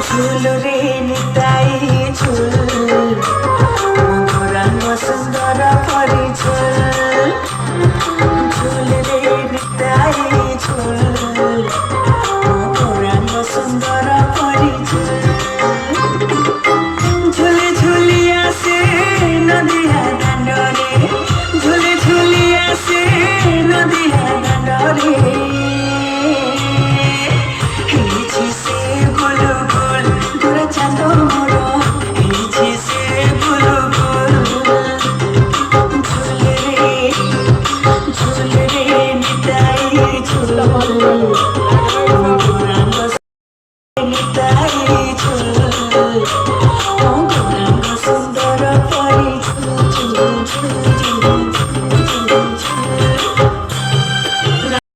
झुलुरे निताई झुल मधुराङ सुन्दर परिझुल झुलुरे निताई झुल मधुराङ सुन्दर परिझुल झुली झुली आसे नदिया दाण्डरे झुली झुली आसे नदिया दाण्डरे झुलरे निताई झुल